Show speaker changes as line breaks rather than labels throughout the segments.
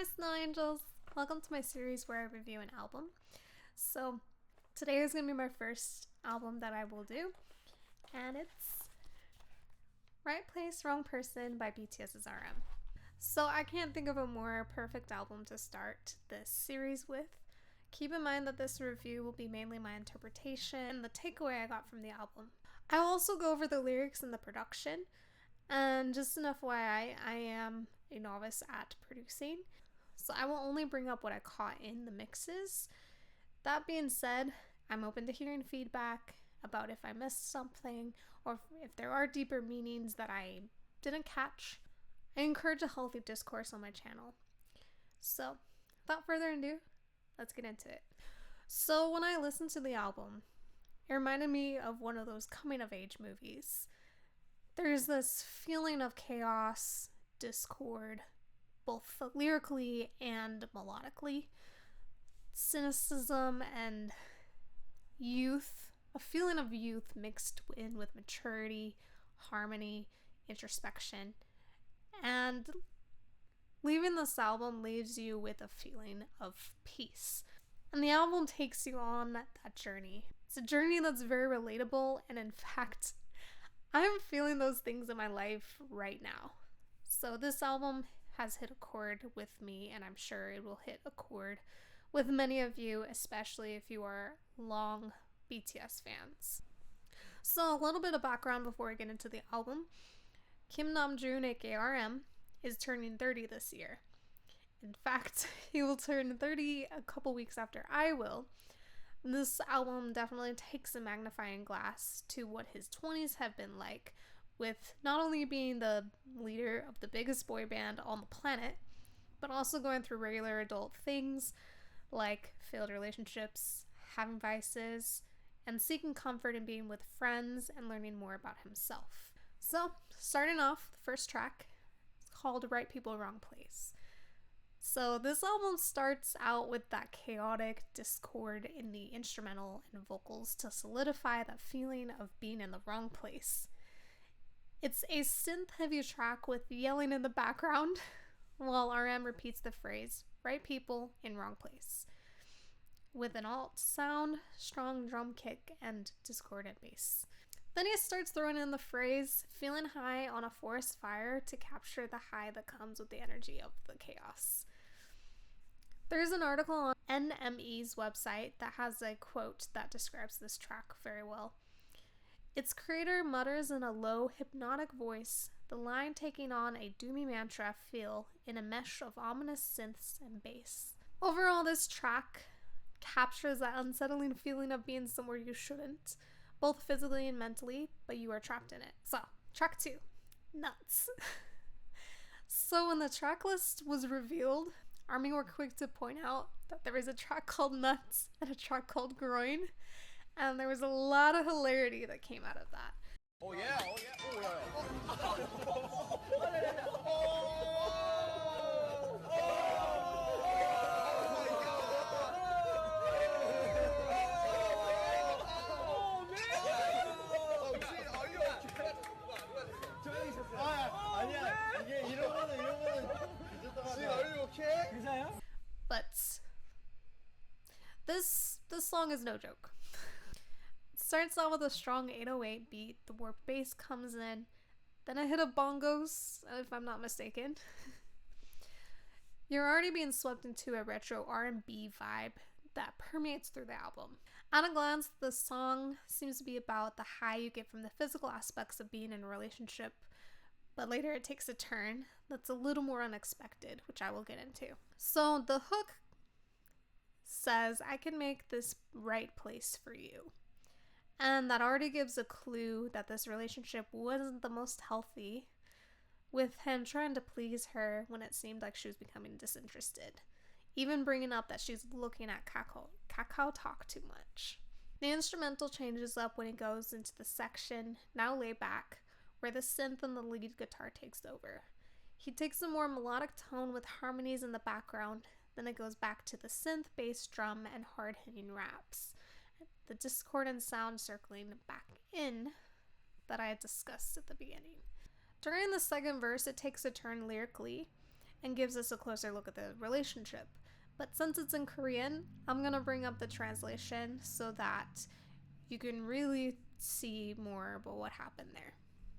my snow angels! Welcome to my series where I review an album. So today is going to be my first album that I will do, and it's Right Place, Wrong Person by BTS's RM. So I can't think of a more perfect album to start this series with. Keep in mind that this review will be mainly my interpretation and the takeaway I got from the album. I will also go over the lyrics and the production, and just an FYI, I am a novice at producing, so I will only bring up what I caught in the mixes. That being said, I'm open to hearing feedback about if I missed something or if there are deeper meanings that I didn't catch. I encourage a healthy discourse on my channel. So, without further ado, let's get into it. So, when I listened to the album, it reminded me of one of those coming of age movies. There's this feeling of chaos, discord, both lyrically and melodically, cynicism and youth, a feeling of youth mixed in with maturity, harmony, introspection, and leaving this album leaves you with a feeling of peace. And the album takes you on that journey. It's a journey that's very relatable, and in fact, I'm feeling those things in my life right now. So this album has hit a chord with me, and I'm sure it will hit a chord with many of you, especially if you are long BTS fans. So a little bit of background before I get into the album. Kim Namjoon, aka RM, is turning 30 this year. In fact, he will turn 30 a couple weeks after I will. This album definitely takes a magnifying glass to what his 20s have been like, with not only being the leader of the biggest boy band on the planet, but also going through regular adult things like failed relationships, having vices, and seeking comfort in being with friends and learning more about himself. So, starting off, the first track is called Right People, Wrong Place. So this album starts out with that chaotic discord in the instrumental and vocals to solidify that feeling of being in the wrong place. It's a synth-heavy track with yelling in the background while RM repeats the phrase, right people in wrong place, with an alt sound, strong drum kick, and discordant bass. Then he starts throwing in the phrase, feeling high on a forest fire, to capture the high that comes with the energy of the chaos. There's an article on NME's website that has a quote that describes this track very well. Its creator mutters in a low, hypnotic voice, the line taking on a doomy mantra feel in a mesh of ominous synths and bass. Overall, this track captures that unsettling feeling of being somewhere you shouldn't, both physically and mentally, but you are trapped in it. So, track 2, Nuts. So when the track list was revealed, ARMY were quick to point out that there was a track called Nuts and a track called Groin, and there was a lot of hilarity that came out of that.
Oh yeah, oh yeah, oh yeah.
But this song is no joke. It starts out with a strong 808 beat, the warp bass comes in, then a hit of bongos, if I'm not mistaken. You're already being swept into a retro R&B vibe that permeates through the album. At a glance, the song seems to be about the high you get from the physical aspects of being in a relationship, but later it takes a turn that's a little more unexpected, which I will get into. So the hook says, I can make this right place for you. And that already gives a clue that this relationship wasn't the most healthy, with him trying to please her when it seemed like she was becoming disinterested, even bringing up that she's looking at Kakao Talk too much. The instrumental changes up when it goes into the section, now laid back, where the synth and the lead guitar takes over. He takes a more melodic tone with harmonies in the background, then it goes back to the synth, bass, drum, and hard-hitting raps, the discordant sound circling back in that I had discussed at the beginning. During the second verse, it takes a turn lyrically, and gives us a closer look at the relationship. But since it's in Korean, I'm gonna bring up the translation so that you can really see more about what happened there.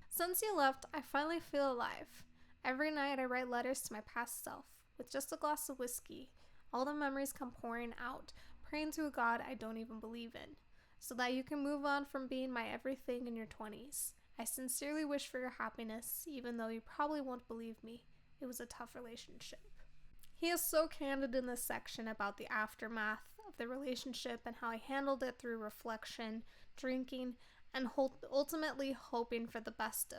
Since you left, I finally feel alive. Every night I write letters to my past self. With just a glass of whiskey, all the memories come pouring out, praying to a God I don't even believe in, so that you can move on from being my everything in your 20s. I sincerely wish for your happiness, even though you probably won't believe me. It was a tough relationship. He is so candid in this section about the aftermath of the relationship and how he handled it through reflection, drinking, and ultimately hoping for the best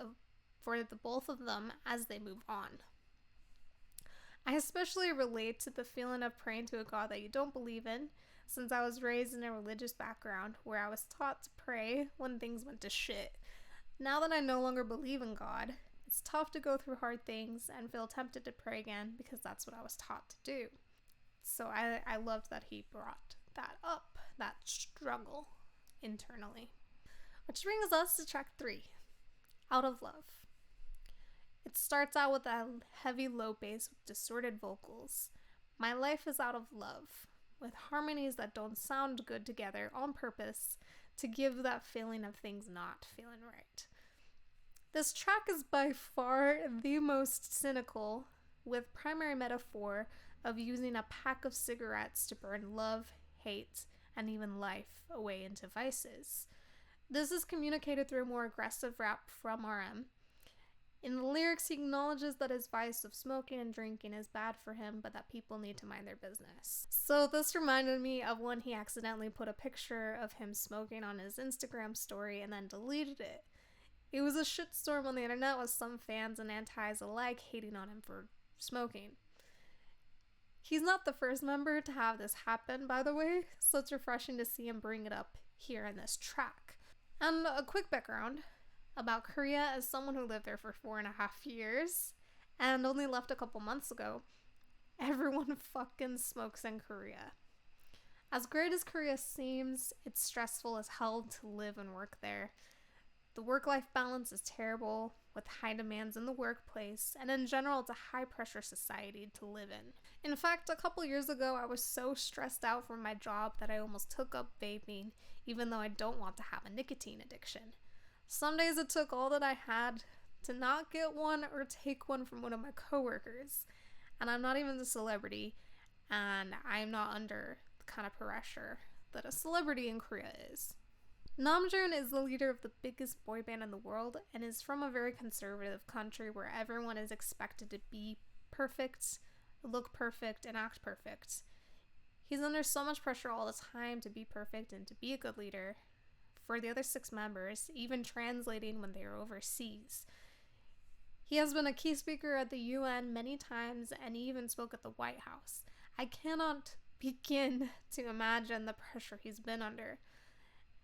for the both of them as they move on. I especially relate to the feeling of praying to a God that you don't believe in, since I was raised in a religious background where I was taught to pray when things went to shit. Now that I no longer believe in God, it's tough to go through hard things and feel tempted to pray again because that's what I was taught to do. So I loved that he brought that up, that struggle internally. Which brings us to track 3, Out of Love. It starts out with a heavy low bass with distorted vocals. My life is out of love, with harmonies that don't sound good together on purpose to give that feeling of things not feeling right. This track is by far the most cynical, with primary metaphor of using a pack of cigarettes to burn love, hate, and even life away into vices. This is communicated through a more aggressive rap from RM. In the lyrics, he acknowledges that his vice of smoking and drinking is bad for him, but that people need to mind their business. So this reminded me of when he accidentally put a picture of him smoking on his Instagram story and then deleted it. It was a shitstorm on the internet with some fans and antis alike hating on him for smoking. He's not the first member to have this happen, by the way, so it's refreshing to see him bring it up here in this track. And a quick background about Korea as someone who lived there for 4.5 years and only left a couple months ago. Everyone fucking smokes in Korea. As great as Korea seems, it's stressful as hell to live and work there. The work-life balance is terrible, with high demands in the workplace, and in general, it's a high-pressure society to live in. In fact, a couple years ago, I was so stressed out from my job that I almost took up vaping, even though I don't want to have a nicotine addiction. Some days it took all that I had to not get one or take one from one of my coworkers. And I'm not even a celebrity, and I'm not under the kind of pressure that a celebrity in Korea is. Namjoon is the leader of the biggest boy band in the world and is from a very conservative country where everyone is expected to be perfect, look perfect, and act perfect. He's under so much pressure all the time to be perfect and to be a good leader for the other 6 members, even translating when they are overseas. He has been a key speaker at the UN many times and he even spoke at the White House. I cannot begin to imagine the pressure he's been under.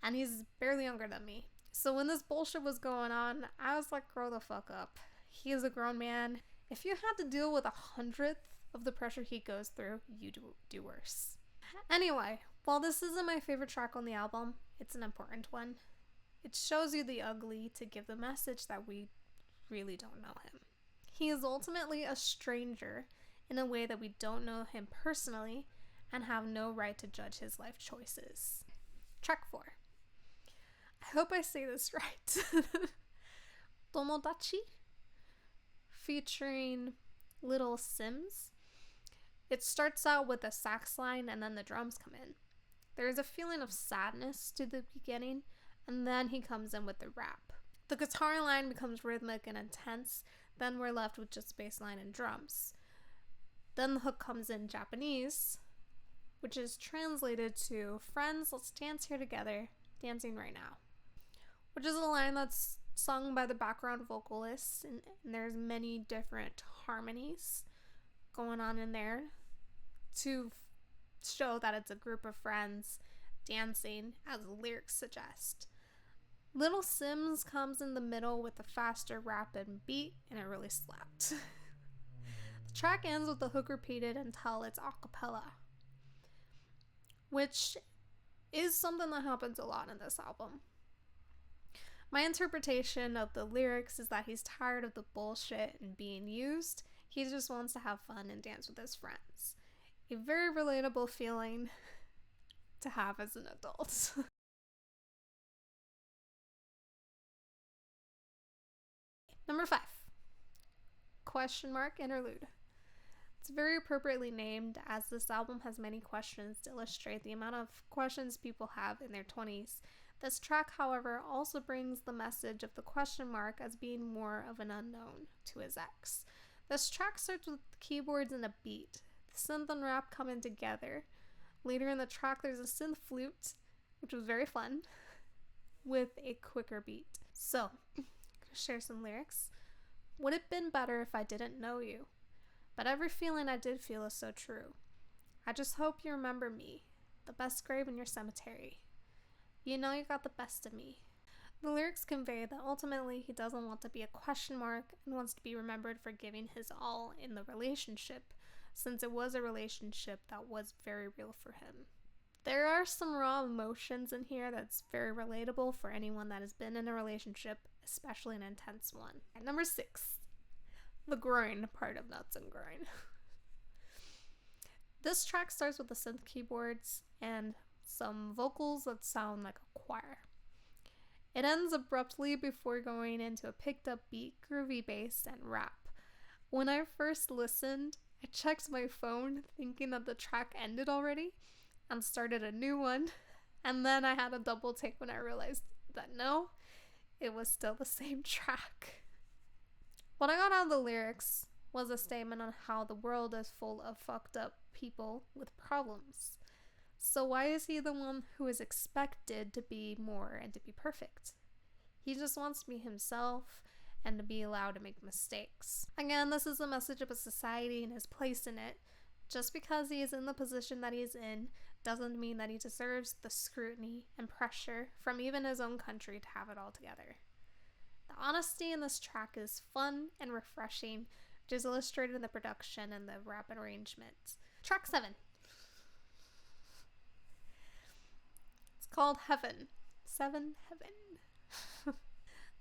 And he's barely younger than me. So when this bullshit was going on, I was like, grow the fuck up. He is a grown man. If you had to deal with 100th of the pressure he goes through, you do worse. Anyway, while this isn't my favorite track on the album, it's an important one. It shows you the ugly to give the message that we really don't know him. He is ultimately a stranger in a way that we don't know him personally and have no right to judge his life choices. Track 4. I hope I say this right. Domodachi, featuring Little Sims. It starts out with a sax line and then the drums come in. There is a feeling of sadness to the beginning, and then he comes in with the rap. The guitar line becomes rhythmic and intense, then we're left with just bass line and drums. Then the hook comes in Japanese, which is translated to, "Friends, let's dance here together, dancing right now," which is a line that's sung by the background vocalists, and there's many different harmonies going on in there to show that it's a group of friends dancing, as the lyrics suggest. Little Sims comes in the middle with a faster rap and beat, and it really slapped. The track ends with the hook repeated until it's a cappella, which is something that happens a lot in this album. My interpretation of the lyrics is that he's tired of the bullshit and being used. He just wants to have fun and dance with his friends. A very relatable feeling to have as an adult. Number 5. Question mark interlude. It's very appropriately named, as this album has many questions to illustrate the amount of questions people have in their 20s. This track, however, also brings the message of the question mark as being more of an unknown to his ex. This track starts with keyboards and a beat, the synth and rap coming together. Later in the track, there's a synth flute, which was very fun, with a quicker beat. So, I'm gonna share some lyrics. Would it been better if I didn't know you? But every feeling I did feel is so true. I just hope you remember me, the best grave in your cemetery. You know you got the best of me. The lyrics convey that ultimately he doesn't want to be a question mark and wants to be remembered for giving his all in the relationship, since it was a relationship that was very real for him. There are some raw emotions in here that's very relatable for anyone that has been in a relationship, especially an intense one. And number 6. The groin part of Nuts and Groin. This track starts with the synth keyboards and some vocals that sound like a choir. It ends abruptly before going into a picked up beat, groovy bass, and rap. When I first listened, I checked my phone thinking that the track ended already and started a new one, and then I had a double take when I realized that no, it was still the same track. What I got out of the lyrics was a statement on how the world is full of fucked up people with problems. So why is he the one who is expected to be more and to be perfect? He just wants to be himself and to be allowed to make mistakes. Again, this is a message of a society and his place in it. Just because he is in the position that he is in doesn't mean that he deserves the scrutiny and pressure from even his own country to have it all together. The honesty in this track is fun and refreshing, which is illustrated in the production and the rap arrangement. Track 7. It's called Heaven. 7 Heaven.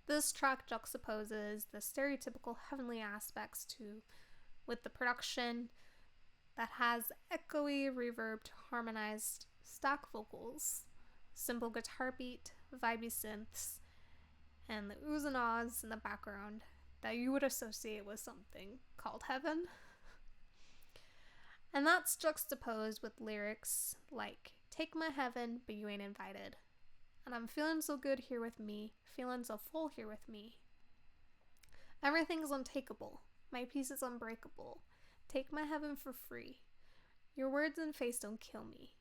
This track juxtaposes the stereotypical heavenly aspects with the production that has echoey, reverbed, harmonized stock vocals, simple guitar beat, vibey synths, and the oohs and ahs in the background that you would associate with something called heaven. And that's juxtaposed with lyrics like, take my heaven, but you ain't invited. And I'm feeling so good here with me, feeling so full here with me. Everything's untakeable, my peace is unbreakable. Take my heaven for free. Your words and face don't kill me.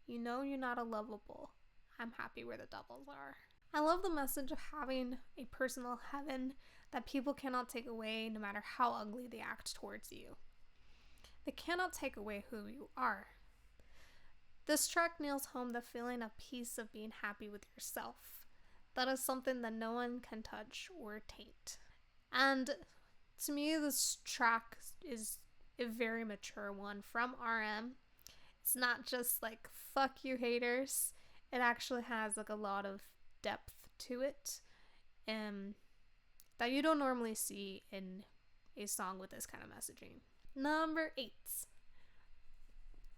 You know you're not a lovable. I'm happy where the devils are. I love the message of having a personal heaven that people cannot take away no matter how ugly they act towards you. They cannot take away who you are. This track nails home the feeling of peace of being happy with yourself. That is something that no one can touch or taint. And to me, this track is a very mature one from RM. It's not just like, fuck you haters. It actually has like a lot of depth to it that you don't normally see in a song with this kind of messaging. Number 8.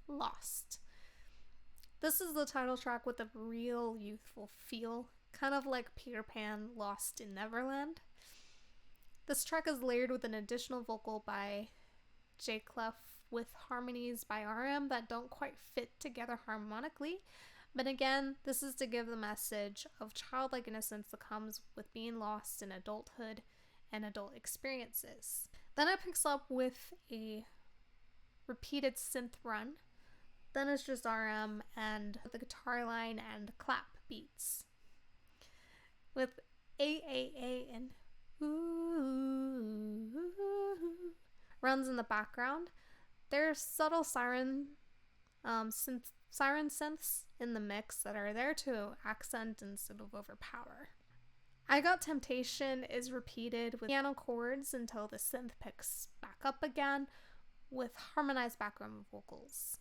Lost. This is the title track with a real youthful feel, kind of like Peter Pan lost in Neverland. This track is layered with an additional vocal by J. Clef with harmonies by RM that don't quite fit together harmonically. But again, this is to give the message of childlike innocence that comes with being lost in adulthood and adult experiences. Then it picks up with a repeated synth run. Then it's just RM and the guitar line and clap beats. With AAA and ooh runs in the background. There's subtle siren synths in the mix that are there to accent instead of overpower. I Got Temptation is repeated with piano chords until the synth picks back up again with harmonized background vocals.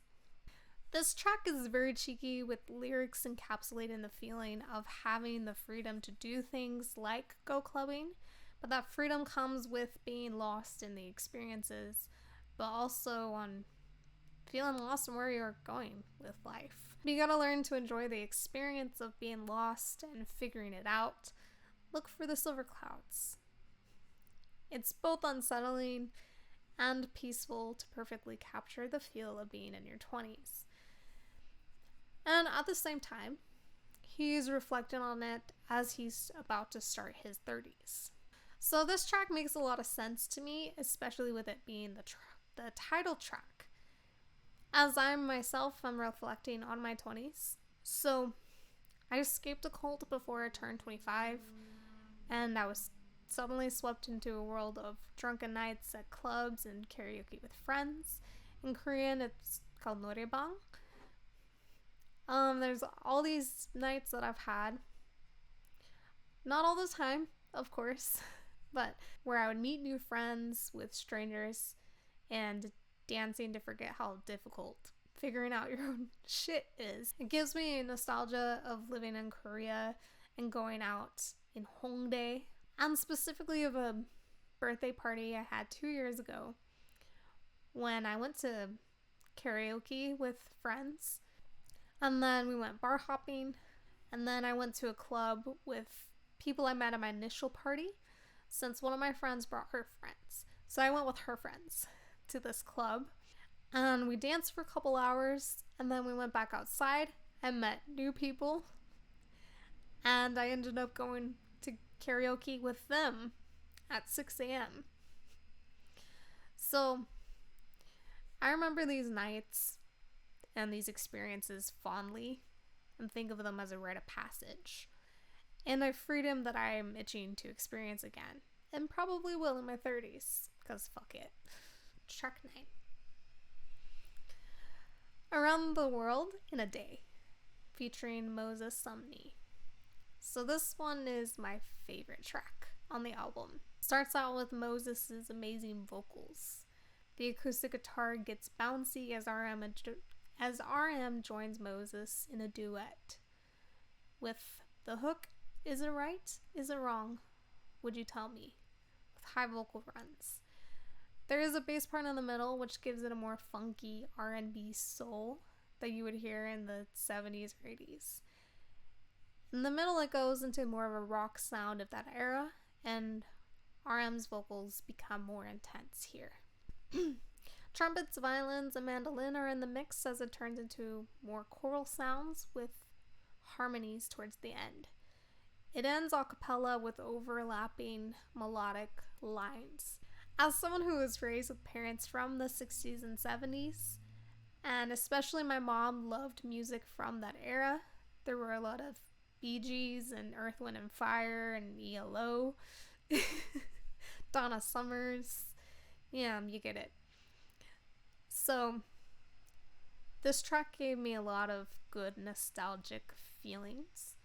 This track is very cheeky with lyrics encapsulating the feeling of having the freedom to do things like go clubbing, But that freedom comes with being lost in the experiences, but also on feeling lost in where you're going with life. You gotta learn to enjoy the experience of being lost and figuring it out. Look for the silver clouds. It's both unsettling and peaceful to perfectly capture the feel of being in your 20s. And at the same time, he's reflecting on it as he's about to start his 30s. So this track makes a lot of sense to me, especially with it being the title track. As I myself am reflecting on my 20s. So I escaped a cult before I turned 25, and I was suddenly swept into a world of drunken nights at clubs and karaoke with friends. In Korean, it's called noraebang. There's all these nights that I've had. Not all the time, of course, but where I would meet new friends with strangers and dancing to forget how difficult figuring out your own shit is. It gives me nostalgia of living in Korea and going out in Hongdae, and specifically of a birthday party I had 2 years ago when I went to karaoke with friends, and then we went bar hopping, and then I went to a club with people I met at my initial party, since one of my friends brought her friends. So I went with her friends to this club, and we danced for a couple hours, and then we went back outside and met new people, and I ended up going to karaoke with them at 6 a.m. So I remember these nights and these experiences fondly and think of them as a rite of passage and a freedom that I am itching to experience again, and probably will in my 30s, because fuck it. Track 9. Around the World in a Day, featuring Moses Sumney. So this one is my favorite track on the album. Starts out with Moses' amazing vocals. The acoustic guitar gets bouncy as RM joins Moses in a duet with the hook, "Is it right? Is it wrong? Would you tell me?" with high vocal runs. There is a bass part in the middle which gives it a more funky R&B soul that you would hear in the 70s or 80s. In the middle it goes into more of a rock sound of that era, and RM's vocals become more intense here. Trumpets, violins, and mandolin are in the mix as it turns into more choral sounds with harmonies towards the end. It ends a cappella with overlapping melodic lines. As someone who was raised with parents from the 60s and 70s, and especially my mom loved music from that era, there were a lot of Bee Gees and Earth, Wind and Fire and ELO, Donna Summers, yeah, you get it. So this track gave me a lot of good nostalgic feelings,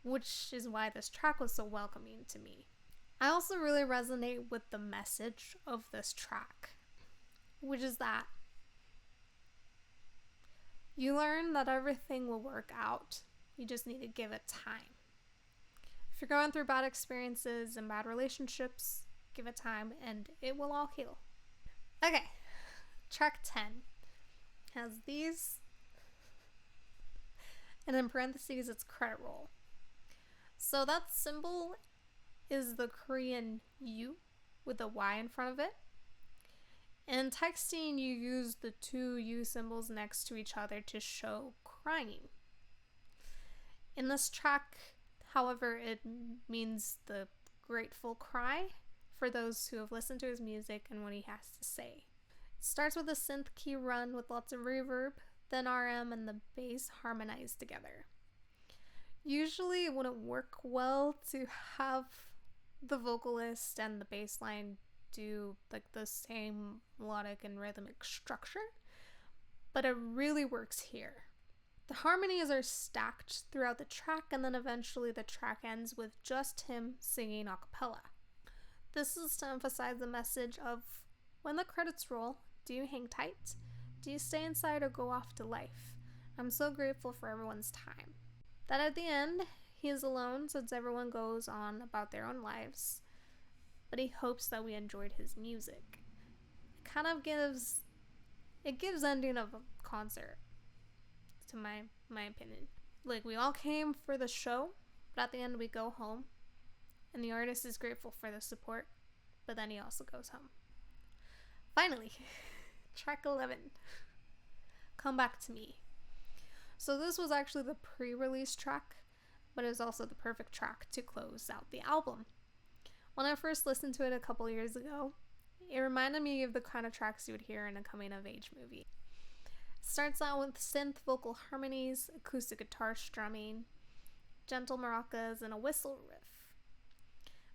which is why this track was so welcoming to me. I also really resonate with the message of this track, which is that you learn that everything will work out. You just need to give it time. If you're going through bad experiences and bad relationships, give it time and it will all heal. Okay, track 10 has these, and in parentheses it's credit roll. So that symbol is the Korean U with a Y in front of it. In texting, you use the two U symbols next to each other to show crying. In this track, however, it means the grateful cry for those who have listened to his music and what he has to say. It starts with a synth key run with lots of reverb, then RM and the bass harmonize together. Usually it wouldn't work well to have the vocalist and the bass line do like the same melodic and rhythmic structure, but it really works here. The harmonies are stacked throughout the track, and then eventually the track ends with just him singing a cappella. This is to emphasize the message of, when the credits roll, do you hang tight? Do you stay inside or go off to life? I'm so grateful for everyone's time. That at the end, he is alone since everyone goes on about their own lives. but he hopes that we enjoyed his music. It kind of gives ending of a concert, to my opinion. Like, we all came for the show, but at the end we go home, and the artist is grateful for the support, but then he also goes home. Finally, track 11, Come Back to Me. So this was actually the pre-release track, but it was also the perfect track to close out the album. When I first listened to it a couple years ago, it reminded me of the kind of tracks you would hear in a coming-of-age movie. It starts out with synth vocal harmonies, acoustic guitar strumming, gentle maracas, and a whistle riff.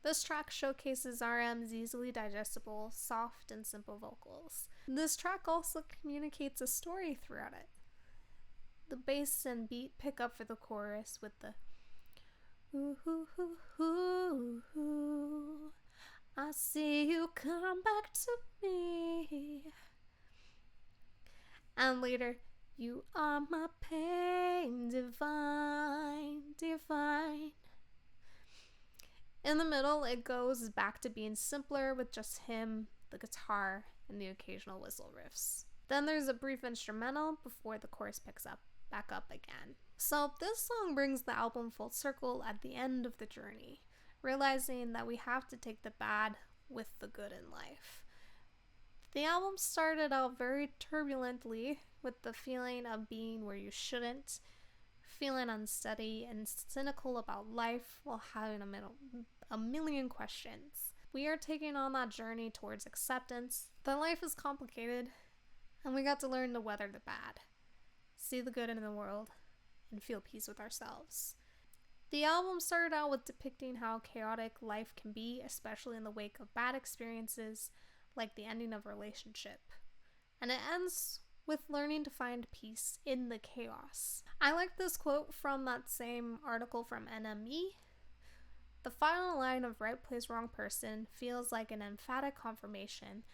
This track showcases RM's easily digestible, soft, and simple vocals. This track also communicates a story throughout it. The bass and beat pick up for the chorus with the ooh, ooh, ooh, ooh, ooh, I see you come back to me. And later, you are my pain, divine, divine. In the middle, it goes back to being simpler with just him, the guitar, and the occasional whistle riffs. Then there's a brief instrumental before the chorus picks up back up again. So this song brings the album full circle at the end of the journey, realizing that we have to take the bad with the good in life. The album started out very turbulently, with the feeling of being where you shouldn't, feeling unsteady and cynical about life while having a million questions. We are taking on that journey towards acceptance that life is complicated, and we got to learn to weather the bad, see the good in the world, and feel peace with ourselves. The album started out with depicting how chaotic life can be, especially in the wake of bad experiences, like the ending of a relationship. And it ends with learning to find peace in the chaos. I like this quote from that same article from NME. The final line of right place, wrong person feels like an emphatic confirmation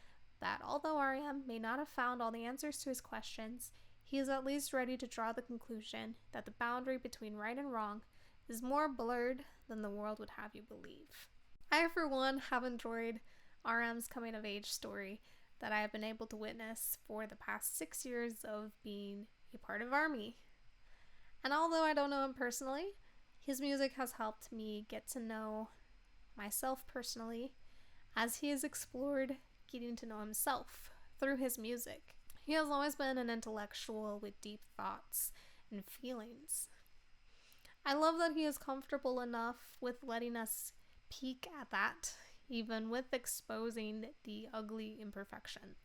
that although RM may not have found all the answers to his questions, he is at least ready to draw the conclusion that the boundary between right and wrong is more blurred than the world would have you believe. I, for one, have enjoyed RM's coming of age story that I have been able to witness for the past 6 years of being a part of ARMY. And although I don't know him personally, his music has helped me get to know myself personally as he has explored getting to know himself through his music. He has always been an intellectual with deep thoughts and feelings. I love that he is comfortable enough with letting us peek at that, even with exposing the ugly imperfections.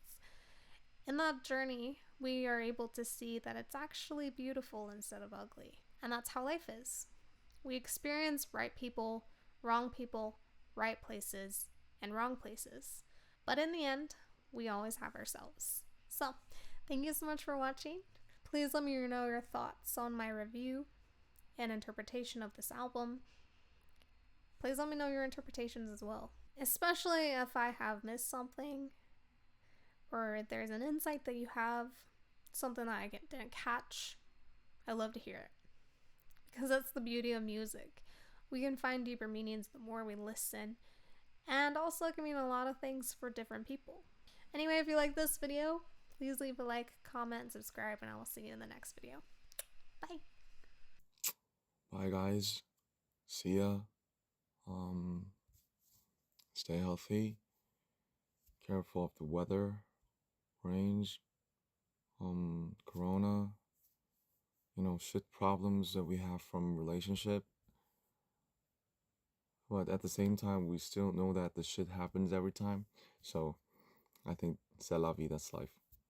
In that journey, we are able to see that it's actually beautiful instead of ugly. And that's how life is. We experience right people, right places, and wrong places. But in the end, we always have ourselves. So, thank you so much for watching. Please let me know your thoughts on my review and interpretation of this album. Please let me know your interpretations as well, especially if I have missed something or if there's an insight that you have, something that I didn't catch. I love to hear it because that's the beauty of music. We can find deeper meanings the more we listen, and also it can mean a lot of things for different people. Anyway, if you like this video, please leave a like, comment, and subscribe, and I will see you in the next video. Bye.
Bye guys. See ya. Stay healthy. Careful of the weather, rains, corona, shit problems that we have from relationship. But at the same time, we still know that the shit happens every time. So I think c'est la vie, that's life.